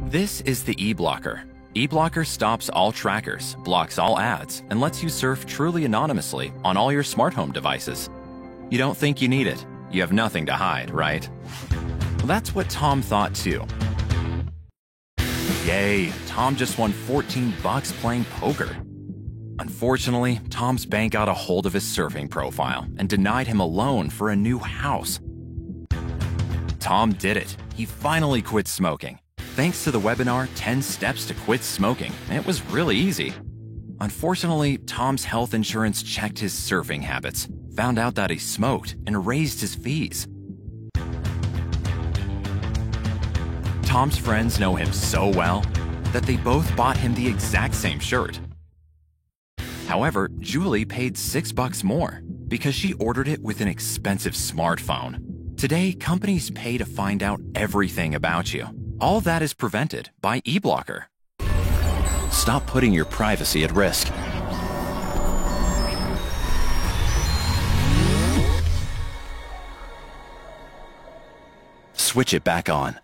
This is the eBlocker. eBlocker stops all trackers, blocks all ads, and lets you surf truly anonymously on all your smart home devices. You don't think you need it. You have nothing to hide, right? Well, that's what Tom thought too. Yay, Tom just won $14 playing poker. Unfortunately, Tom's bank got a hold of his surfing profile and denied him a loan for a new house. Tom did it. He finally quit smoking. Thanks to the webinar 10 Steps to Quit Smoking, it was really easy. Unfortunately, Tom's health insurance checked his surfing habits, found out that he smoked, and raised his fees. Tom's friends know him so well that they both bought him the exact same shirt. However, Julie paid $6 more because she ordered it with an expensive smartphone. Today, companies pay to find out everything about you. All that is prevented by eBlocker. Stop putting your privacy at risk. Switch it back on.